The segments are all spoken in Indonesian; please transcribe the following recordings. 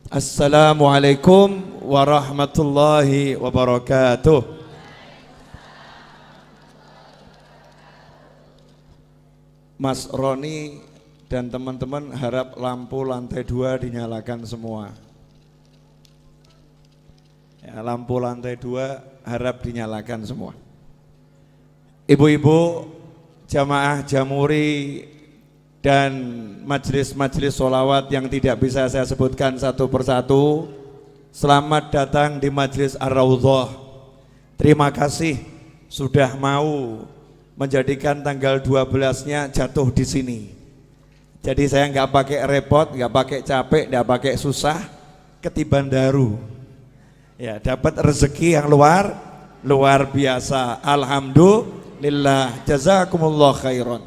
Assalamualaikum warahmatullahi wabarakatuh. Mas Roni dan teman-teman harap lampu lantai 2 dinyalakan semua. Ya, lampu lantai 2 harap dinyalakan semua. Ibu-ibu, jamaah Jamuri dan majelis-majelis sholawat yang tidak bisa saya sebutkan satu persatu, selamat datang di Majelis Ar-Raudhah. Terima kasih sudah mau menjadikan tanggal 12-nya jatuh di sini. Jadi saya nggak pakai repot, nggak pakai capek, nggak pakai susah, ketiban daru. Ya, dapat rezeki yang luar biasa. Alhamdulillah, jazakumullah khairan.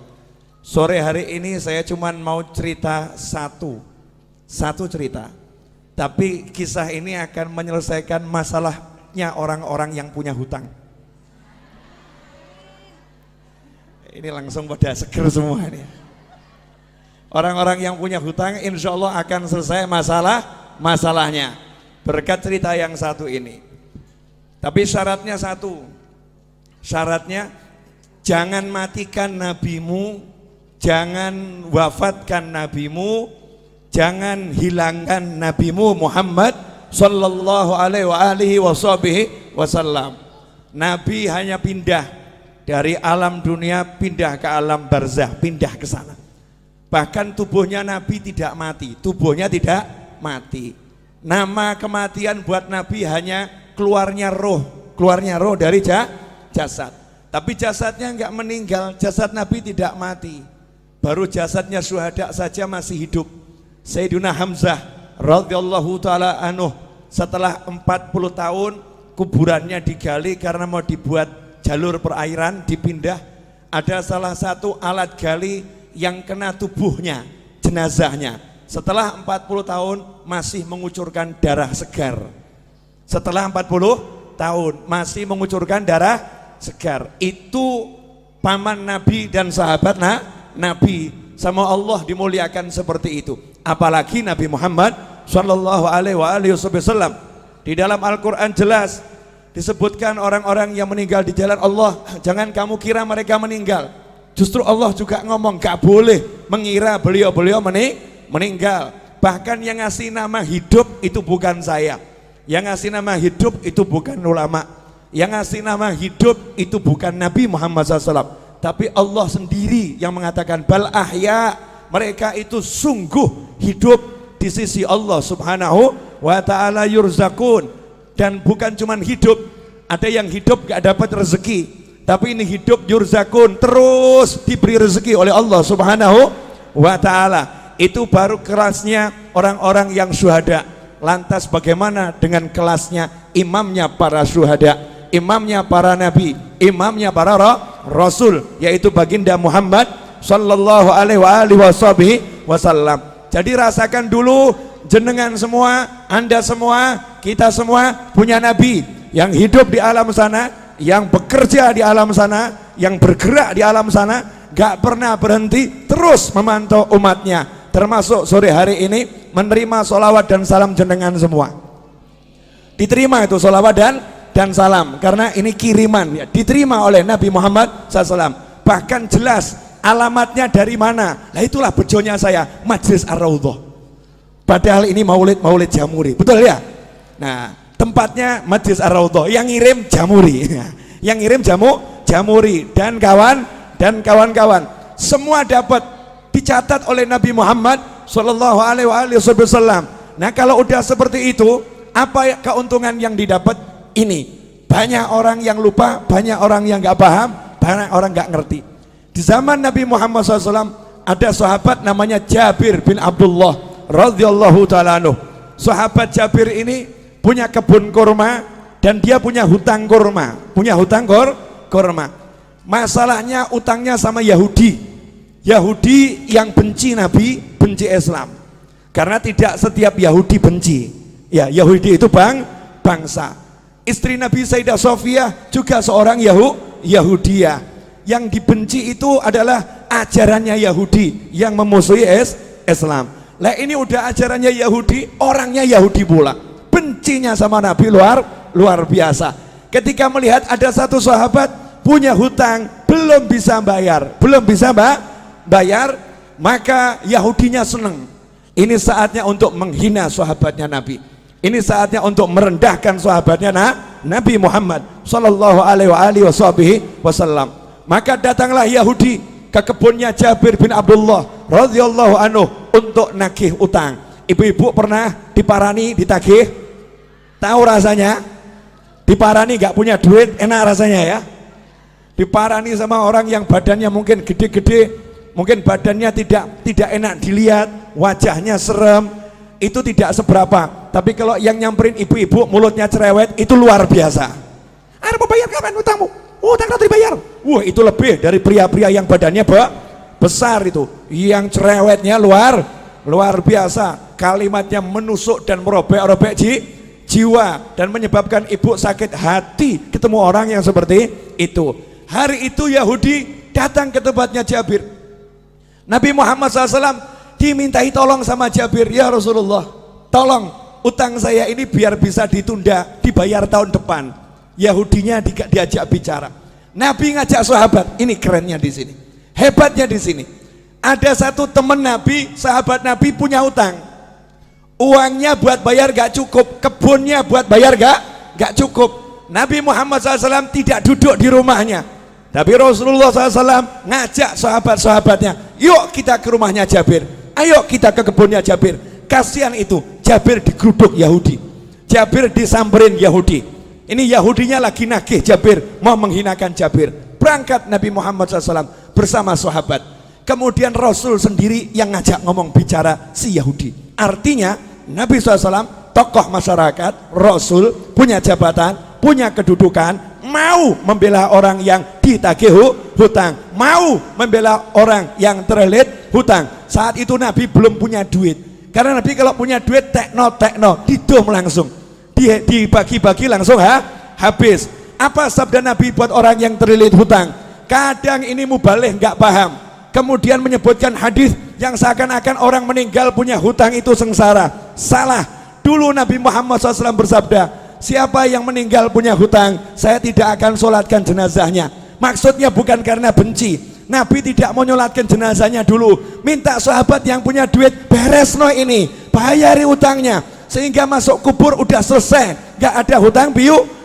Sore hari ini saya cuma mau cerita satu cerita. Tapi kisah ini akan menyelesaikan masalahnya orang-orang yang punya hutang. Ini langsung pada seger semua nih. Orang-orang yang punya hutang insya Allah akan selesai masalahnya berkat cerita yang satu ini. Tapi syaratnya satu. Syaratnya jangan matikan nabimu, jangan wafatkan nabimu, jangan hilangkan nabimu Muhammad sallallahu alaihi wasallam. Nabi hanya pindah dari alam dunia pindah ke alam barzah, pindah ke sana. Bahkan tubuhnya Nabi tidak mati, tubuhnya tidak mati. Nama kematian buat Nabi hanya keluarnya roh dari jasad. Tapi jasadnya enggak meninggal, jasad Nabi tidak mati. Baru jasadnya syuhada saja masih hidup. Sayyidina Hamzah radhiyallahu taala anhu setelah 40 tahun kuburannya digali karena mau dibuat jalur perairan, dipindah. Ada salah satu alat gali yang kena tubuhnya, jenazahnya. Setelah 40 tahun masih mengucurkan darah segar. Setelah 40 tahun masih mengucurkan darah segar. Itu paman Nabi dan sahabat Nabi, sama Allah dimuliakan seperti itu. Apalagi Nabi Muhammad sallallahu alaihi wasallam. Di dalam Al-Qur'an jelas disebutkan orang-orang yang meninggal di jalan Allah, jangan kamu kira mereka meninggal. Justru Allah juga ngomong gak boleh mengira beliau-beliau meninggal. Bahkan yang ngasih nama hidup itu bukan saya. Yang ngasih nama hidup itu bukan ulama. Yang ngasih nama hidup itu bukan Nabi Muhammad SAW. Tapi Allah sendiri yang mengatakan bal ahya, mereka itu sungguh hidup di sisi Allah subhanahu wa ta'ala yurzakun. Dan bukan cuman hidup, ada yang hidup gak dapat rezeki, tapi ini hidup yurzakun, terus diberi rezeki oleh Allah subhanahu wa ta'ala. Itu baru kelasnya orang-orang yang syuhada. Lantas bagaimana dengan kelasnya imamnya para syuhada, imamnya para nabi, imamnya para rasul, yaitu baginda Muhammad sallallahu alaihi wasallam. Jadi rasakan dulu, jenengan semua, anda semua, kita semua punya nabi yang hidup di alam sana, yang bekerja di alam sana, yang bergerak di alam sana, gak pernah berhenti, terus memantau umatnya. Termasuk sore hari ini menerima sholawat dan salam jenengan semua. Diterima itu sholawat dan salam, karena ini kiriman ya, diterima oleh Nabi Muhammad SAW. Bahkan jelas alamatnya dari mana. Nah itulah bejonya saya, Majelis Ar-Raudhah. Padahal ini maulid Jamuri, betul ya? Nah tempatnya Majelis Ar-Raudhah, yang ngirim Jamuri yang ngirim Jamuri dan kawan-kawan semua dapat, dicatat oleh Nabi Muhammad sallallahu alaihi wasallam. Nah kalau udah seperti itu, apa keuntungan yang didapat? Ini banyak orang yang lupa, banyak orang yang nggak paham, banyak orang nggak ngerti. Di zaman Nabi Muhammad SAW ada sahabat namanya Jabir bin Abdullah radhiyallahu taala anhu. Sahabat Jabir ini punya kebun kurma dan dia punya hutang kurma, Masalahnya utangnya sama Yahudi yang benci Nabi, benci Islam. Karena tidak setiap Yahudi benci. Ya, Yahudi itu bangsa. Istri Nabi Sayyidah Sofiyah juga seorang Yahudiyah. Yang dibenci itu adalah ajarannya Yahudi yang memusuhi Islam. Lah ini udah ajarannya Yahudi, orangnya Yahudi pula. Bencinya sama Nabi luar biasa. Ketika melihat ada satu sahabat punya hutang, belum bisa bayar, maka Yahudinya senang. Ini saatnya untuk menghina sahabatnya Nabi. Ini saatnya untuk merendahkan sahabatnya Nabi Muhammad sallallahu alaihi wasallam. Maka datanglah Yahudi ke kebunnya Jabir bin Abdullah radhiyallahu anhu untuk nagih utang. Ibu-ibu pernah diparani ditagih? Tahu rasanya? Diparani gak punya duit, enak rasanya ya. Diparani sama orang yang badannya mungkin gede-gede, mungkin badannya tidak enak dilihat, wajahnya serem, itu tidak seberapa. Tapi kalau yang nyamperin ibu-ibu mulutnya cerewet, itu luar biasa. Ada mau bayar kapan utangmu? Utang nanti dibayar. Wah, itu lebih dari pria-pria yang badannya besar itu. Yang cerewetnya luar biasa. Kalimatnya menusuk dan merobek-robek jiwa dan menyebabkan ibu sakit hati ketemu orang yang seperti itu. Hari itu Yahudi datang ke tempatnya Jabir. Nabi Muhammad SAW dimintai tolong sama Jabir, ya Rasulullah, tolong utang saya ini biar bisa ditunda, dibayar tahun depan. Yahudinya diajak bicara. Nabi ngajak sahabat. Ini kerennya di sini, hebatnya di sini. Ada satu teman Nabi, sahabat Nabi punya utang. Uangnya buat bayar gak cukup, kebunnya buat bayar gak cukup. Nabi Muhammad SAW tidak duduk di rumahnya, tapi Rasulullah SAW ngajak sahabat-sahabatnya, yuk kita ke rumahnya Jabir, ayo kita ke kebunnya Jabir. Kasihan itu, Jabir digeruduk Yahudi, Jabir disamperin Yahudi. Ini Yahudinya lagi nagih Jabir, mau menghinakan Jabir. Berangkat Nabi Muhammad SAW bersama sahabat. Kemudian Rasul sendiri yang ngajak ngomong bicara si Yahudi. Artinya Nabi SAW tokoh masyarakat, Rasul punya jabatan, punya kedudukan, mau membela orang yang ditagih hutang, mau membela orang yang terlilit hutang. Saat itu Nabi belum punya duit. Karena Nabi kalau punya duit tekno didom langsung, dibagi-bagi langsung habis. Apa sabda Nabi buat orang yang terlilit hutang? Kadang ini mubalih nggak paham, kemudian menyebutkan hadis yang seakan-akan orang meninggal punya hutang itu sengsara. Salah. Dulu Nabi Muhammad SAW bersabda, siapa yang meninggal punya hutang, saya tidak akan sholatkan jenazahnya. Maksudnya bukan karena benci. Nabi tidak mau nyolatkan jenazahnya dulu, minta sahabat yang punya duit beres ini, bayari utangnya, sehingga masuk kubur udah selesai, gak ada hutang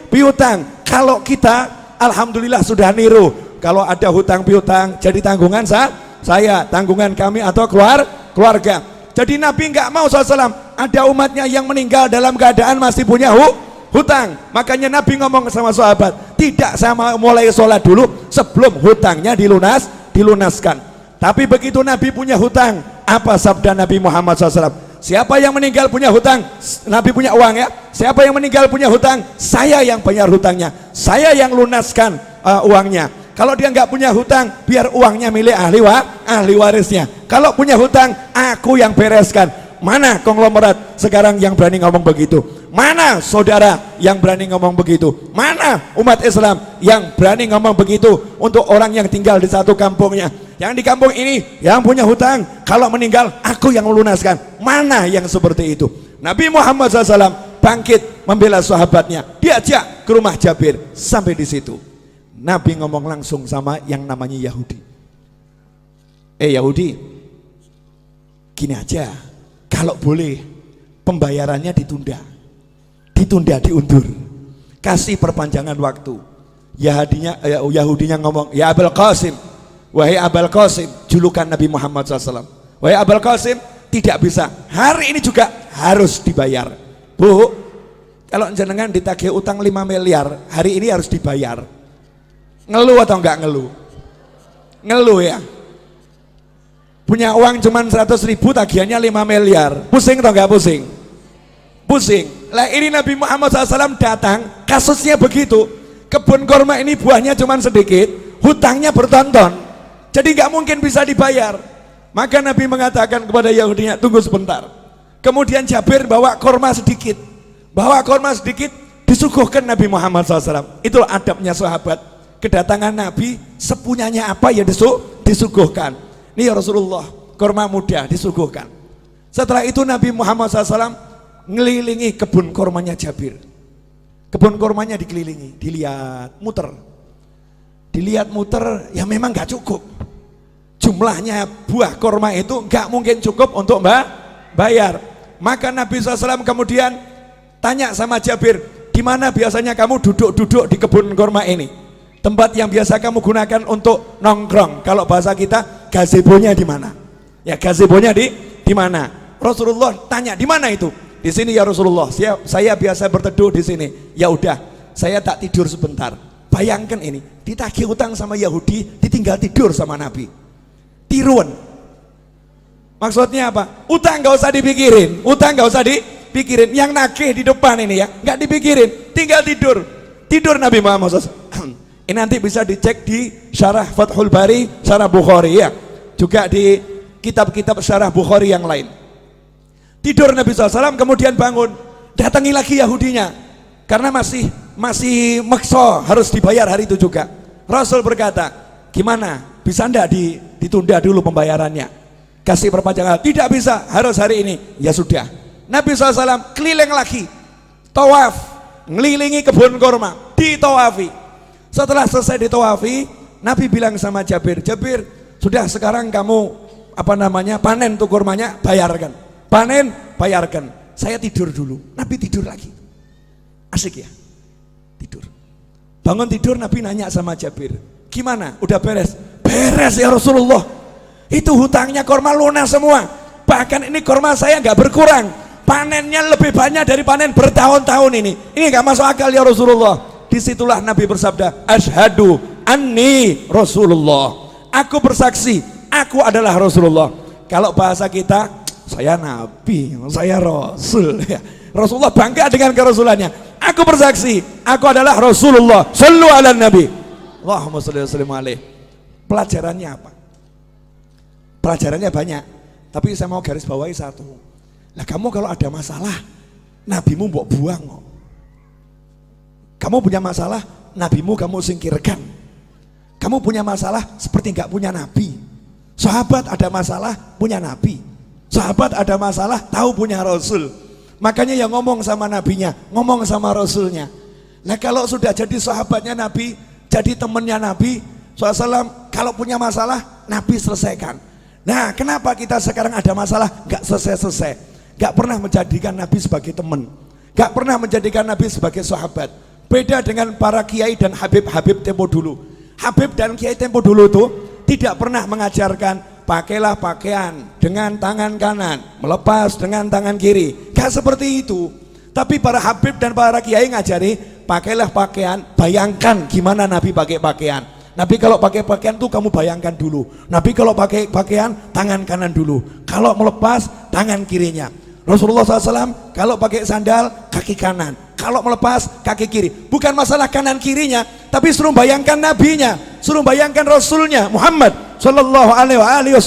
piutang. Kalau kita alhamdulillah sudah niru, kalau ada hutang piutang jadi tanggungan saya, tanggungan kami atau keluarga. Jadi Nabi nggak mau SAW ada umatnya yang meninggal dalam keadaan masih punya hutang. Makanya Nabi ngomong sama sahabat, tidak sama mulai sholat dulu sebelum hutangnya dilunaskan. Tapi begitu Nabi punya hutang, apa sabda Nabi Muhammad SAW? Siapa yang meninggal punya hutang, Nabi punya uang ya, siapa yang meninggal punya hutang, saya yang bayar hutangnya, saya yang lunaskan uangnya. Kalau dia nggak punya hutang, biar uangnya milik ahli warisnya. Kalau punya hutang, aku yang bereskan. Mana konglomerat sekarang yang berani ngomong begitu? Mana saudara yang berani ngomong begitu? Mana umat Islam yang berani ngomong begitu untuk orang yang tinggal di satu kampungnya? Yang di kampung ini yang punya hutang, kalau meninggal aku yang melunaskan. Mana yang seperti itu? Nabi Muhammad SAW bangkit membela sahabatnya, diajak ke rumah Jabir. Sampai di situ Nabi ngomong langsung sama yang namanya Yahudi. Yahudi, gini aja, kalau boleh pembayarannya ditunda, diundur, kasih perpanjangan waktu. Yahudinya ngomong, ya Abul Qasim, wahai Abul Qasim, julukan Nabi Muhammad SAW, wahai Abul Qasim, tidak bisa, hari ini juga harus dibayar. Bu, kalau jenengan ditagih utang 5 miliar, hari ini harus dibayar. Ngeluh atau enggak ngeluh? Ngeluh ya. Punya uang cuman 100.000, tagihannya 5 miliar. Pusing atau enggak pusing? Pusing. Lah ini Nabi Muhammad SAW datang, kasusnya begitu. Kebun kurma ini buahnya cuman sedikit, hutangnya bertonton. Jadi enggak mungkin bisa dibayar. Maka Nabi mengatakan kepada Yahudinya, tunggu sebentar. Kemudian Jabir bawa kurma sedikit. Disuguhkan Nabi Muhammad SAW. Itulah adabnya sahabat. Kedatangan Nabi sepunyanya apa ya disuguhkan. Nih ya Rasulullah, kurma muda disuguhkan. Setelah itu Nabi Muhammad SAW ngelilingi kebun kormanya Jabir. Kebun kormanya dikelilingi, dilihat, muter. Dilihat muter, ya memang gak cukup. Jumlahnya buah korma itu gak mungkin cukup untuk bayar. Maka Nabi SAW kemudian tanya sama Jabir, di mana biasanya kamu duduk-duduk di kebun korma ini? Tempat yang biasa kamu gunakan untuk nongkrong. Kalau bahasa kita, gazebonya di mana? Ya, gazebonya di mana? Rasulullah tanya, di mana itu? Di sini ya Rasulullah. Saya biasa berteduh di sini. Ya udah, saya tak tidur sebentar. Bayangkan ini, ditagih utang sama Yahudi, ditinggal tidur sama Nabi. Tiruan. Maksudnya apa? Utang gak usah dipikirin. Utang gak usah dipikirin. Yang nagih di depan ini ya, gak dipikirin. Tinggal tidur. Tidur Nabi Muhammad SAW. Ini nanti bisa dicek di Syarah Fathul Bari, Syarah Bukhari ya. Juga di kitab-kitab Syarah Bukhari yang lain. Tidur Nabi SAW, kemudian bangun. Datangi lagi Yahudinya. Karena masih maksa harus dibayar hari itu juga. Rasul berkata, gimana? Bisa enggak ditunda dulu pembayarannya? Kasih perpanjangan. Tidak bisa, harus hari ini. Ya sudah. Nabi SAW keliling lagi, tawaf, ngelilingi kebun kurma, ditawafi. Setelah selesai ditawafi, Nabi bilang sama Jabir, Jabir, sudah sekarang kamu panen tuh kurmanya, bayarkan. Panen, bayarkan. Saya tidur dulu. Nabi tidur lagi. Asik ya? Tidur. Bangun tidur, Nabi nanya sama Jabir, gimana? Udah beres? Beres ya Rasulullah. Itu hutangnya kurma lunas semua. Bahkan ini kurma saya nggak berkurang. Panennya lebih banyak dari panen bertahun-tahun ini. Ini nggak masuk akal ya Rasulullah. Disitulah Nabi bersabda, Ashhadu anni Rasulullah. Aku bersaksi, aku adalah Rasulullah. Kalau bahasa kita, saya Nabi, saya Rasul. Rasulullah bangga dengan kerasulannya. Aku bersaksi, aku adalah Rasulullah. Sallu ala Nabi. Allahumma shalli wa sallim alaihi. Pelajarannya apa? Pelajarannya banyak, tapi saya mau garis bawahi satu. Nah, kamu kalau ada masalah, nabimu mbok buang. Kamu punya masalah, nabimu kamu singkirkan. Kamu punya masalah seperti nggak punya nabi. Sahabat ada masalah, punya nabi. Sahabat ada masalah, tahu punya Rasul. Makanya yang ngomong sama nabinya, ngomong sama Rasulnya. Nah, kalau sudah jadi sahabatnya Nabi, jadi temannya Nabi SAW, kalau punya masalah, Nabi selesaikan. Nah, kenapa kita sekarang ada masalah gak selesai-selesai? Gak pernah menjadikan Nabi sebagai teman, gak pernah menjadikan Nabi sebagai sahabat. Beda dengan para kiai dan Habib-Habib tempo dulu. Habib dan kiai tempo dulu itu tidak pernah mengajarkan pakailah pakaian dengan tangan kanan, melepas dengan tangan kiri. Gak seperti itu. Tapi para Habib dan para kiai ngajari, pakailah pakaian, bayangkan gimana Nabi pakai pakaian. Nabi kalau pakai pakaian tuh kamu bayangkan dulu. Nabi kalau pakai pakaian, tangan kanan dulu. Kalau melepas, tangan kirinya. Rasulullah SAW kalau pakai sandal, kaki kanan. Kalau melepas, kaki kiri. Bukan masalah kanan kirinya, tapi suruh bayangkan nabinya, suruh bayangkan Rasulnya Muhammad Sallallahu alaihi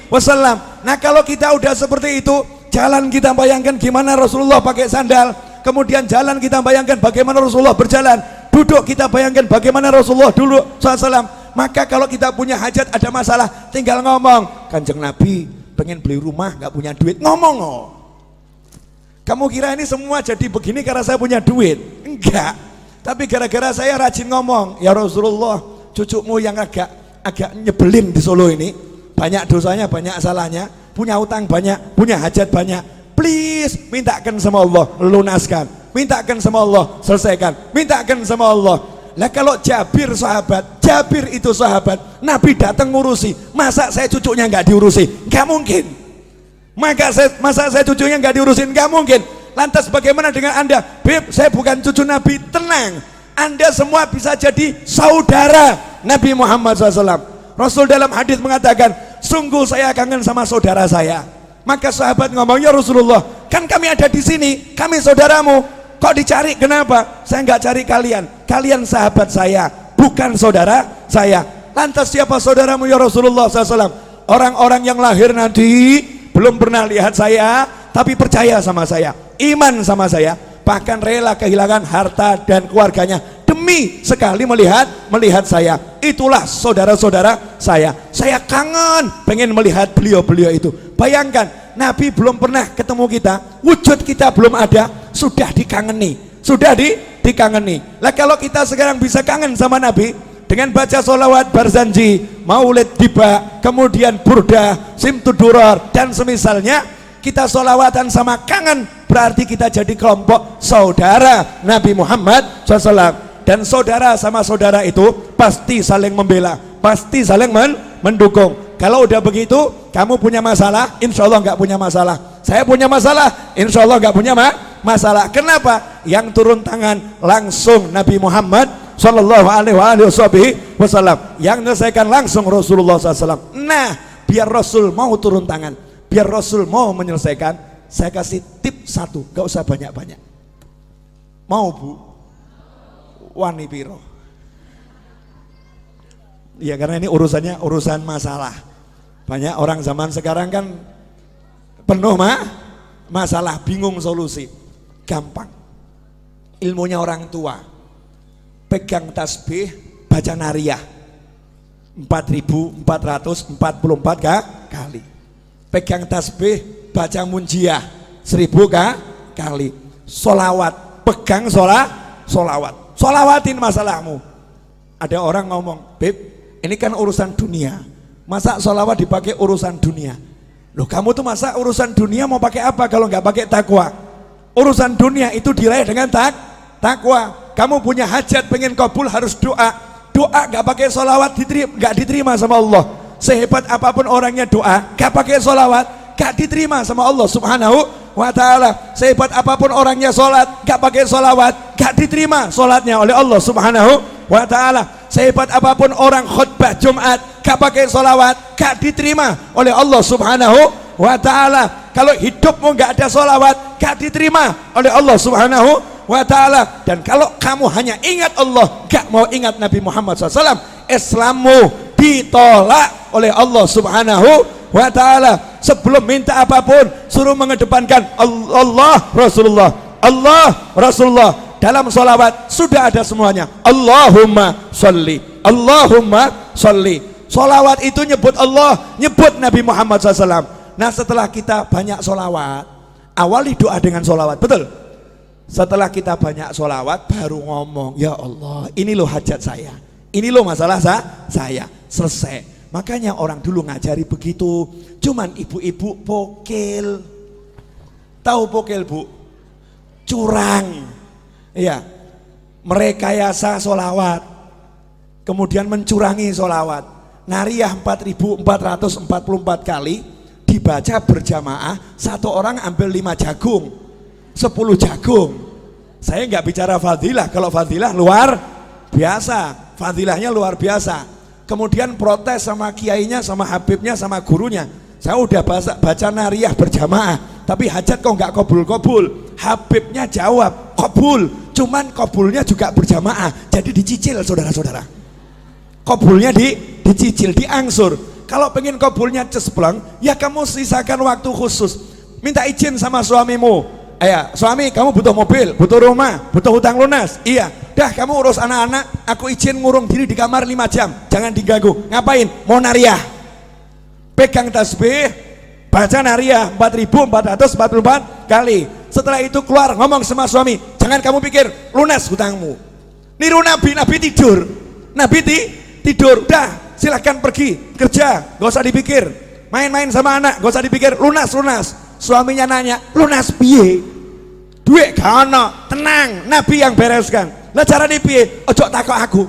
wasallam. Nah, kalau kita udah seperti itu, jalan kita bayangkan gimana Rasulullah pakai sandal. Kemudian jalan kita bayangkan bagaimana Rasulullah berjalan. Duduk kita bayangkan bagaimana Rasulullah dulu SAW. Maka kalau kita punya hajat, ada masalah, tinggal ngomong, Kanjeng Nabi pengen beli rumah, gak punya duit, ngomong. Kamu kira ini semua jadi begini karena saya punya duit? Enggak. Tapi gara-gara saya rajin ngomong, ya Rasulullah, cucumu yang agak nyebelin di Solo ini, banyak dosanya, banyak salahnya, punya utang banyak, punya hajat banyak, please mintakan sama Allah, lunaskan, mintakan sama Allah, selesaikan, mintakan sama Allah. Lah kalau Jabir sahabat, Jabir itu sahabat, Nabi datang ngurusi, masa saya cucunya nggak diurusi? Nggak mungkin. Masa saya cucunya nggak diurusin? Nggak mungkin. Lantas bagaimana dengan Anda? Beb, saya bukan cucu Nabi. Tenang, Anda semua bisa jadi saudara Nabi Muhammad SAW. Rasul dalam hadis mengatakan, sungguh saya kangen sama saudara saya. Maka sahabat ngomong, ya Rasulullah, kan kami ada di sini, kami saudaramu, kok dicari? Kenapa? Saya nggak cari kalian, kalian sahabat saya, bukan saudara saya. Lantas siapa saudaramu ya Rasulullah SAW? Orang-orang yang lahir nanti belum pernah lihat saya, tapi percaya sama saya, iman sama saya, bahkan rela kehilangan harta dan keluarganya demi sekali melihat saya. Itulah saudara-saudara saya. Saya kangen pengen melihat beliau-beliau itu. Bayangkan Nabi belum pernah ketemu kita, wujud kita belum ada, sudah dikangeni, sudah dikangeni. Lah kalau kita sekarang bisa kangen sama Nabi dengan baca sholawat Barzanji, Maulid Diba, kemudian Burdah, Simtud Duror dan semisalnya, kita sholawatan sama kangen, berarti kita jadi kelompok saudara Nabi Muhammad SAW. Dan saudara sama saudara itu pasti saling membela, pasti saling mendukung. Kalau udah begitu, kamu punya masalah, insya Allah nggak punya masalah. Saya punya masalah, insya Allah nggak punya masalah. Kenapa? Yang turun tangan langsung Nabi Muhammad Sallallahu Alaihi Wasallam, yang menyelesaikan langsung Rasulullah SAW. Nah, biar Rasul mau turun tangan, biar Rasul mau menyelesaikan, saya kasih tip satu, gak usah banyak-banyak. Mau bu? Wani piro? Ya karena ini urusannya urusan masalah. Banyak orang zaman sekarang kan penuh masalah, bingung solusi. Gampang, ilmunya orang tua. Pegang tasbih, baca nariyah 4.444 kali. Pegang tasbih, baca munjiah 1.000 kali. Solawat, pegang solawat. Solawatin masalahmu. Ada orang ngomong, Beb, ini kan urusan dunia, masa solawat dipakai urusan dunia? Loh, kamu tuh masa urusan dunia mau pakai apa kalau nggak pakai takwa? Urusan dunia itu diraih dengan takwa. Kamu punya hajat pengen kabul harus doa. Doa nggak pakai solawat nggak diterima sama Allah. Sehebat apapun orangnya doa, nggak pakai solawat nggak diterima sama Allah Subhanahu wa ta'ala. Sehebat apapun orangnya sholat, gak pakai sholawat, gak diterima sholatnya oleh Allah Subhanahu wa ta'ala. Sehebat apapun orang khutbah Jumat, gak pakai sholawat, gak diterima oleh Allah Subhanahu wa ta'ala. Kalau hidupmu gak ada sholawat, gak diterima oleh Allah Subhanahu wa ta'ala. Dan kalau kamu hanya ingat Allah, gak mau ingat Nabi Muhammad SAW, Islammu ditolak oleh Allah Subhanahu wa ta'ala. Sebelum minta apapun suruh mengedepankan Allah Rasulullah, Allah Rasulullah. Dalam sholawat sudah ada semuanya, Allahumma sholli, Allahumma sholli. Sholawat itu nyebut Allah, nyebut Nabi Muhammad SAW. Nah setelah kita banyak sholawat, awali doa dengan sholawat, betul? Setelah kita banyak sholawat baru ngomong, ya Allah ini loh hajat saya, ini loh masalah saya, selesai. Makanya orang dulu ngajari begitu. Cuman ibu-ibu pokil. Tahu pokil bu? Curang. Iya. Merekayasa sholawat, kemudian mencurangi sholawat. Nariyah 4.444 kali dibaca berjamaah, satu orang ambil 5 jagung, 10 jagung. Saya nggak bicara fadilah. Kalau fadilah luar biasa, fadilahnya luar biasa. Kemudian protes sama kiainya, sama habibnya, sama gurunya. Saya udah baca nariyah berjamaah, tapi hajat kok nggak kabul-kabul. Habibnya jawab kabul, cuman kabulnya juga berjamaah, jadi dicicil saudara-saudara. Kabulnya dicicil, diangsur. Kalau pengen kabulnya cespleng, ya kamu sisakan waktu khusus. Minta izin sama suamimu. Ya, suami kamu butuh mobil, butuh rumah, butuh hutang lunas. Iya, dah kamu urus anak-anak, aku izin ngurung diri di kamar 5 jam, jangan diganggu. Ngapain? Mau nariyah. Pegang tasbih, baca nariyah 4.444 kali. Setelah itu keluar ngomong sama suami, jangan kamu pikir lunas hutangmu. Niru Nabi tidur. Nabi tidur, dah silahkan pergi kerja, gak usah dipikir. Main-main sama anak, gak usah dipikir lunas. Suaminya nanya, lunas piye? Duit gak ono, tenang, Nabi yang bereskan. Lah cara piye? Ojo takok aku.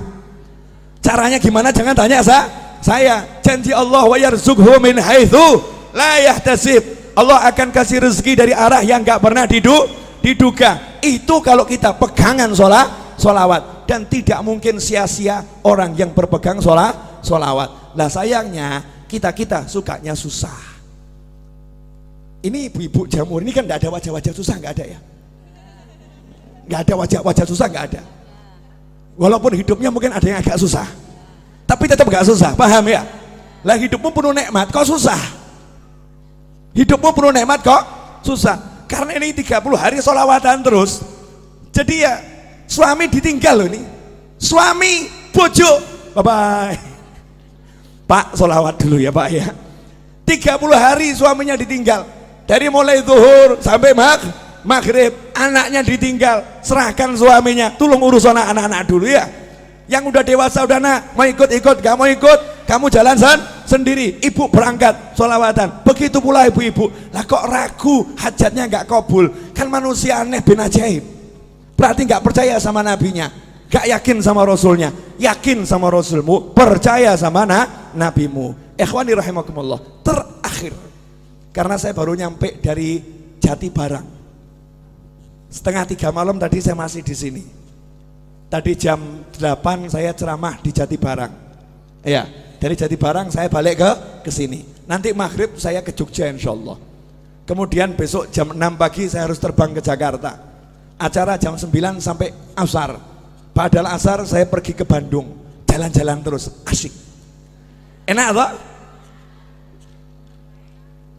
Caranya gimana? Jangan tanya saya. Janji Allah wa yarzuqhu min haitsu la yahtasib. Allah akan kasih rezeki dari arah yang gak pernah diduga. Itu kalau kita pegangan sholawat. Dan tidak mungkin sia-sia orang yang berpegang sholawat. Lah sayangnya kita sukanya susah. Ini ibu-ibu jamur ini kan gak ada wajah-wajah susah, gak ada ya. Nggak ada wajah-wajah susah, nggak ada. Walaupun hidupnya mungkin ada yang agak susah, tapi tetap nggak susah, paham ya? Lah hidupmu penuh nikmat kok susah? Hidupmu penuh nikmat kok susah? Karena ini 30 hari sholawatan terus. Jadi ya suami ditinggal loh ini. Suami, bojo, bye-bye. Pak sholawat dulu ya Pak ya. 30 hari suaminya ditinggal. dari mulai zuhur sampai maghrib, anaknya ditinggal, serahkan suaminya, tolong urus anak-anak dulu ya. Yang udah dewasa udah nak, mau ikut, gak mau ikut, kamu jalan sendiri. Ibu berangkat sholawatan, begitu pula ibu-ibu. Lah kok ragu, hajatnya gak kabul, kan manusia aneh bin ajaib. Berarti gak percaya sama nabinya, gak yakin sama rasulnya. Yakin sama rasulmu, percaya sama nabimu. Ikhwani rahimakumullah. Terakhir, karena saya baru nyampe dari Jati Barang, 2:30 malam tadi saya masih di sini. Tadi jam 8 saya ceramah di Jati Barang. Ya, dari Jati Barang saya balik ke sini. Nanti maghrib saya ke Jogja insyaallah. Kemudian besok jam 6 pagi saya harus terbang ke Jakarta. Acara jam 9 sampai asar. Padahal asar saya pergi ke Bandung, jalan-jalan terus, asik. Enak toh?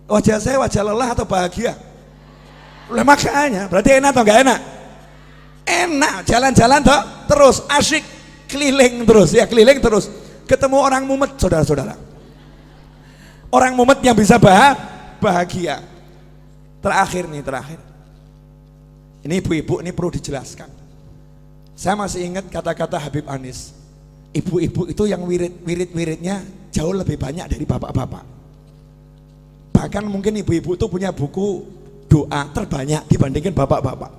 Wajah saya wajah lelah atau bahagia? Makanya berarti enak atau enggak enak? Enak, jalan-jalan toh terus, asik, keliling terus ya, keliling terus. Ketemu orang mumet, saudara-saudara. Orang mumet yang bisa bahagia. Terakhir. Ini ibu-ibu, ini perlu dijelaskan. Saya masih ingat kata-kata Habib Anis. Ibu-ibu itu yang wirid-wiridnya jauh lebih banyak dari bapak-bapak. Bahkan mungkin ibu-ibu itu punya buku doa terbanyak dibandingkan bapak-bapak.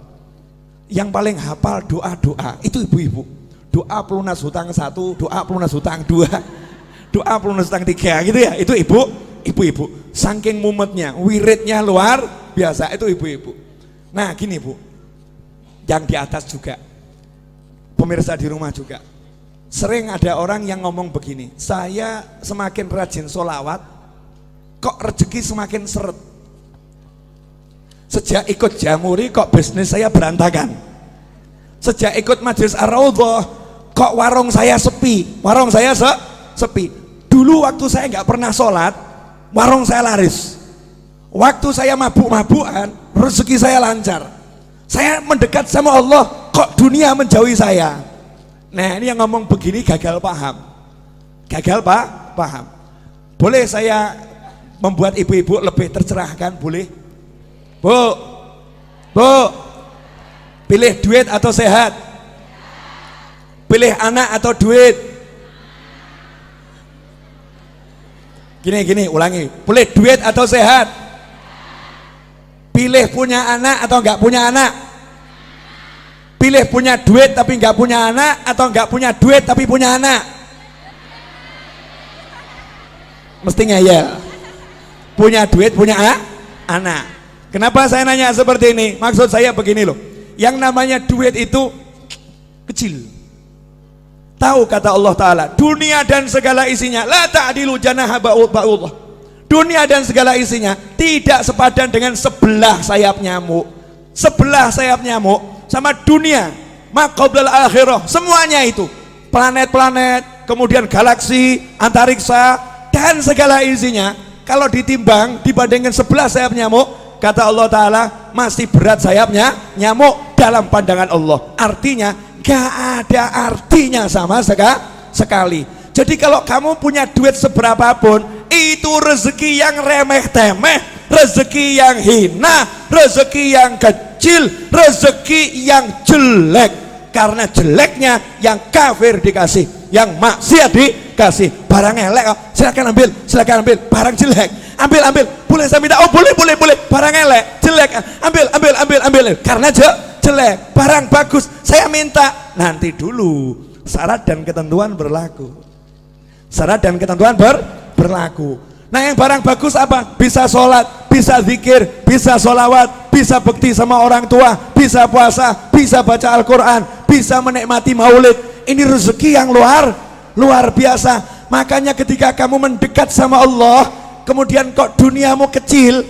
Yang paling hafal doa-doa itu ibu-ibu. Doa pelunas hutang 1, doa pelunas hutang 2, doa pelunas hutang 3 gitu ya. Itu ibu-ibu. Saking mumetnya, wiridnya luar biasa, itu ibu-ibu. Nah gini Bu, yang di atas juga, pemirsa di rumah juga, sering ada orang yang ngomong begini, saya semakin rajin sholawat, kok rezeki semakin seret. Sejak ikut Jamuri kok bisnis saya berantakan. Sejak ikut Majelis Ar-Raudhah kok warung saya sepi. Warung saya sepi. Dulu waktu saya nggak pernah sholat, warung saya laris. Waktu saya mabuk-mabukan, rezeki saya lancar. Saya mendekat sama Allah, kok dunia menjauhi saya. Nah ini yang ngomong begini gagal paham. Gagal paham. Boleh saya membuat ibu-ibu lebih tercerahkan? Boleh? Bu, pilih duit atau sehat? Pilih anak atau duit? Gini, ulangi. Pilih duit atau sehat? Pilih punya anak atau enggak punya anak? Pilih punya duit tapi enggak punya anak atau enggak punya duit tapi punya anak? Mestinya ya. Punya duit, punya anak. Kenapa saya nanya seperti ini? Maksud saya begini loh, yang namanya duit itu kecil. Tahu kata Allah Ta'ala, dunia dan segala isinya la ta'dilu janaha ba'udlah. Dunia dan segala isinya tidak sepadan dengan sebelah sayap nyamuk. Sebelah sayap nyamuk sama dunia, maqablal akhirah, semuanya itu, planet-planet, kemudian galaksi, antariksa dan segala isinya, kalau ditimbang dibandingkan sebelah sayap nyamuk, kata Allah Ta'ala masih berat sayapnya nyamuk dalam pandangan Allah. Artinya gak ada artinya sama sekali. Jadi kalau kamu punya duit seberapapun, itu rezeki yang remeh-temeh, rezeki yang hina, rezeki yang kecil, rezeki yang jelek. Karena jeleknya yang kafir dikasih, yang maksiat dikasih. Barang elek, silakan ambil, barang jelek, ambil, boleh saya minta? Oh boleh, barang elek, jelek, ambil, karena jelek. Barang bagus saya minta, nanti dulu, syarat dan ketentuan berlaku. Syarat dan ketentuan berlaku. Nah yang barang bagus apa? Bisa sholat, bisa zikir, bisa sholawat, bisa bekti sama orang tua, bisa puasa, bisa baca Al-Quran, bisa menikmati maulid. Ini rezeki yang luar biasa. Makanya ketika kamu mendekat sama Allah, kemudian kok duniamu kecil,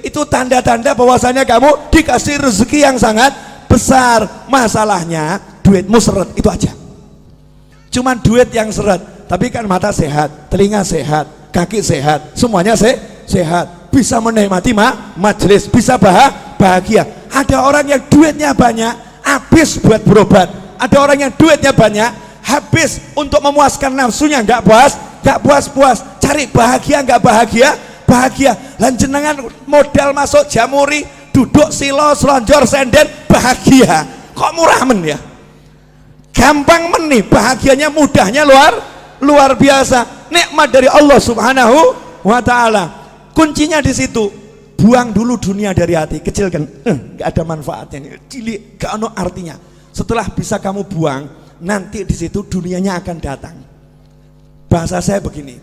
itu tanda-tanda bahwasanya kamu dikasih rezeki yang sangat besar. Masalahnya duitmu seret, itu aja. Cuman duit yang seret, tapi kan mata sehat, telinga sehat, kaki sehat, semuanya sehat, bisa menikmati majelis, bisa bahagia. Ada orang yang duitnya banyak, habis buat berobat. Ada orang yang duitnya banyak, habis untuk memuaskan nafsunya, nggak puas, cari bahagia, nggak bahagia. lan jenengan modal masuk Jamuri, duduk silo selonjor senden bahagia, kok murah men ya, gampang men nih, bahagianya mudahnya luar biasa, nikmat dari Allah Subhanahu wa Ta'ala. Kuncinya di situ, buang dulu dunia dari hati, kecilkan, nggak ada manfaatnya nih, cilik, gak ada artinya. Setelah bisa kamu buang, nanti di situ dunianya akan datang. Bahasa saya begini,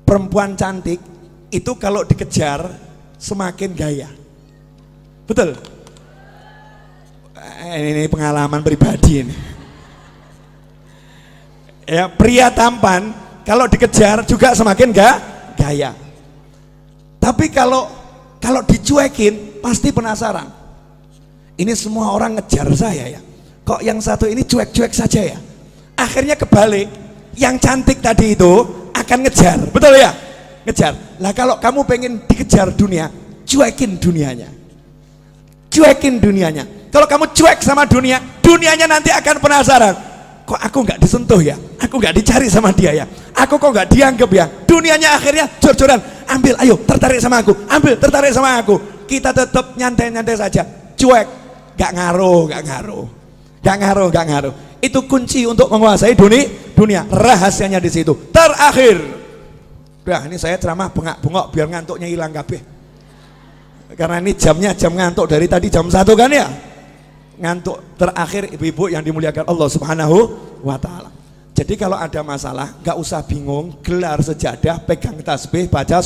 perempuan cantik itu kalau dikejar semakin gaya, betul? Ini pengalaman pribadi ini. Ya, pria tampan kalau dikejar juga semakin gaya. Tapi kalau dicuekin pasti penasaran. Ini semua orang ngejar saya ya, kok yang satu ini cuek-cuek saja ya. Akhirnya kebalik, yang cantik tadi itu akan ngejar, betul ya? Ngejar. Lah kalau kamu pengen dikejar dunia, cuekin dunianya. Cuekin dunianya. Kalau kamu cuek sama dunia, dunianya nanti akan penasaran. Kok aku nggak disentuh ya? Aku nggak dicari sama dia ya? Aku kok nggak dianggap ya? Dunianya akhirnya jor-joran. Ambil, ayo, tertarik sama aku. Ambil, tertarik sama aku. Kita tetap nyantai-nyantai saja. Cuek, nggak ngaruh. Itu kunci untuk menguasai dunia. Rahasianya di situ. Terakhir, udah ini saya ceramah bengak-bengok biar ngantuknya hilang kabeh. Karena ini jamnya jam ngantuk dari tadi jam 1 kan ya. Ngantuk. Terakhir ibu-ibu yang dimuliakan Allah Subhanahu wa Ta'ala. Jadi kalau ada masalah nggak usah bingung, gelar sejadah, pegang tasbih, baca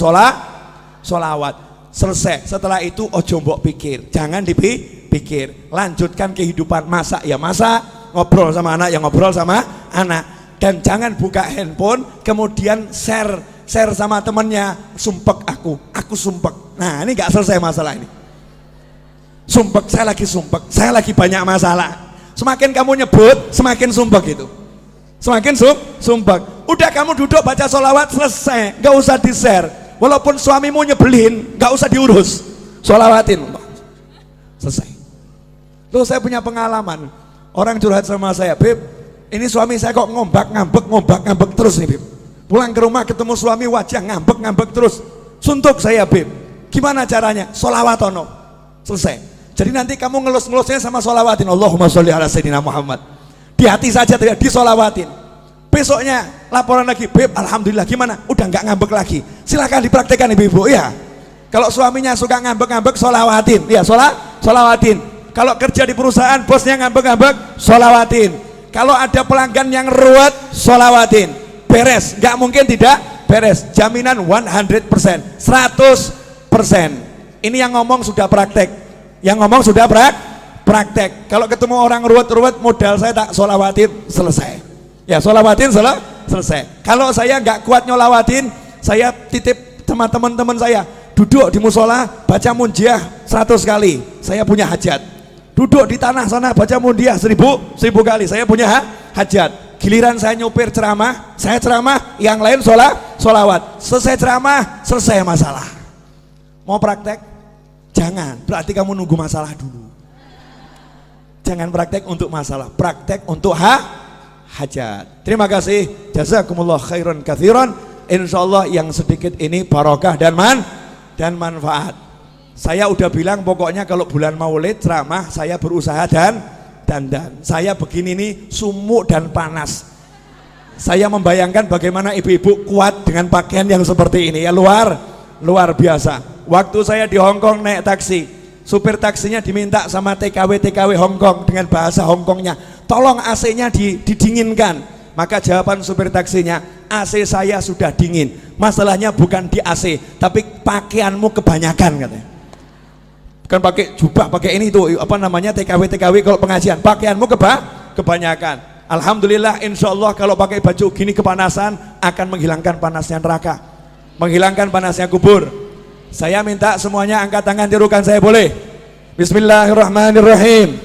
sholawat. Selesai. Setelah itu ojo mbok pikir, jangan dipikir, lanjutkan kehidupan. Masak ya masak, ngobrol sama anak ya ngobrol sama anak, dan jangan buka handphone kemudian share sama temennya, sumpek aku sumpek. Nah ini nggak selesai masalah ini. Sumpek, saya lagi banyak masalah. Semakin kamu nyebut semakin sumpek itu, semakin sumpek. Udah kamu duduk baca sholawat selesai, nggak usah di share. Walaupun suamimu nyebelin, nggak usah diurus, sholawatin, selesai. Tuh saya punya pengalaman, orang curhat sama saya, Beb, ini suami saya kok ngombak-ngambek terus nih Beb. Pulang ke rumah ketemu suami wajah ngambek terus, suntuk saya Beb. Gimana caranya? Sholawatono, selesai. Jadi nanti kamu ngelus-ngelusnya sama sholawatin, Allahumma sholli ala sayyidina Muhammad. Di hati saja tidak, disolawatin. Besoknya laporan lagi, Beb, alhamdulillah gimana? Udah nggak ngambek lagi. Silakan dipraktekkan ibu-ibu ya. Kalau suaminya suka ngambek-ngambek, sholawatin, ya sholawatin. Kalau kerja di perusahaan bosnya ngambek-ngambek, sholawatin. Kalau ada pelanggan yang ruwet, sholawatin. Beres, nggak mungkin tidak beres. Jaminan 100%, 100%. Ini yang ngomong sudah praktek. Yang ngomong sudah praktek. Kalau ketemu orang ruwet-ruwet, modal saya tak sholawatin, selesai. Ya sholawatin selesai. Kalau saya nggak kuat nyolawatin, saya titip sama teman-teman saya, duduk di musola baca munjiah 100 kali, saya punya hajat. Duduk di tanah sana baca munjiah 1000 kali, saya punya hajat. Giliran saya nyupir ceramah, saya ceramah, yang lain sholawat. Selesai ceramah, selesai masalah. Mau praktek? Jangan, berarti kamu nunggu masalah dulu. Jangan praktek untuk masalah, praktek untuk hajat. Terima kasih, jazakumullah khairan katsiran. Insyaallah yang sedikit ini barokah dan manfaat. Saya udah bilang pokoknya kalau bulan Maulid ceramah saya berusaha dan saya begini nih sumuk dan panas. Saya membayangkan bagaimana ibu-ibu kuat dengan pakaian yang seperti ini ya, luar biasa. Waktu saya di Hongkong naik taksi, supir taksinya diminta sama TKW Hongkong dengan bahasa Hongkongnya, tolong AC-nya didinginkan. Maka jawaban supir taksinya, AC saya sudah dingin. Masalahnya bukan di AC, tapi pakaianmu kebanyakan katanya. Bukan pakai jubah, pakai ini tuh apa namanya TKW kalau pengajian, pakaianmu kebanyakan. Alhamdulillah, insya Allah kalau pakai baju gini kepanasan akan menghilangkan panasnya neraka, menghilangkan panasnya kubur. Saya minta semuanya angkat tangan, tirukan saya boleh? Bismillahirrahmanirrahim.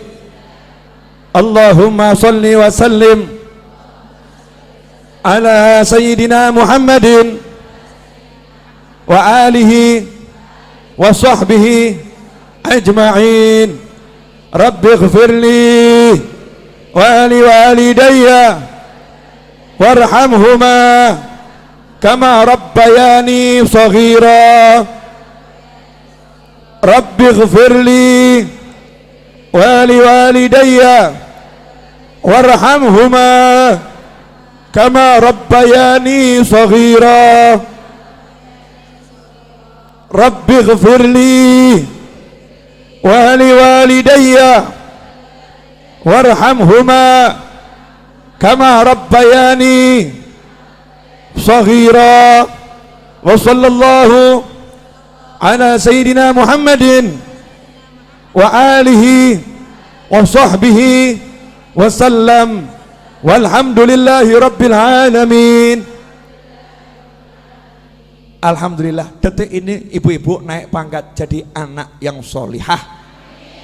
Allahumma salli wa sallim ala sayyidina Muhammadin wa alihi wa sahbihi ajma'in. Rabbi ighfirli wa li walidayya warhamhuma كما ربياني صغيرا رب اغفر لي ولوالدي وارحمهما كما ربياني صغيرا رب اغفر لي ولوالدي وارحمهما كما ربياني صغيرا وصلى الله على سيدنا محمد وآله وصحبه وسلم والحمد لله رب العالمين. Alhamdulillah, detik ini ibu-ibu naik pangkat jadi anak yang solihah,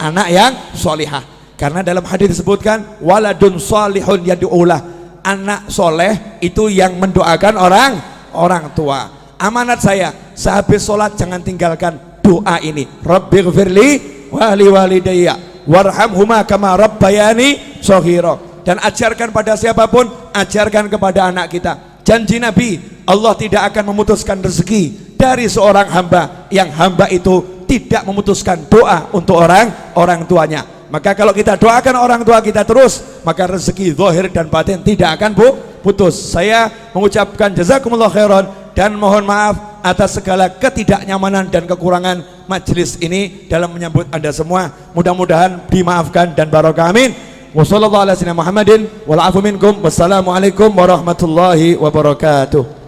anak yang solihah. Karena dalam hadis disebutkan waladun solihun yad'ulah, anak soleh itu yang mendoakan orang tua. Amanat saya, sehabis sholat jangan tinggalkan doa ini. Rabbighfirli wa liwalidayya warhamhuma kama rabbayani shaghira. Dan ajarkan pada siapapun, ajarkan kepada anak kita. Janji Nabi, Allah tidak akan memutuskan rezeki dari seorang hamba yang hamba itu tidak memutuskan doa untuk orang tuanya. Maka kalau kita doakan orang tua kita terus, maka rezeki zahir dan batin tidak akan putus. Saya mengucapkan jazakumullah khairan dan mohon maaf atas segala ketidaknyamanan dan kekurangan majelis ini dalam menyambut Anda semua. Mudah-mudahan dimaafkan dan barokah, amin. Wassalamualaikum warahmatullahi wabarakatuh.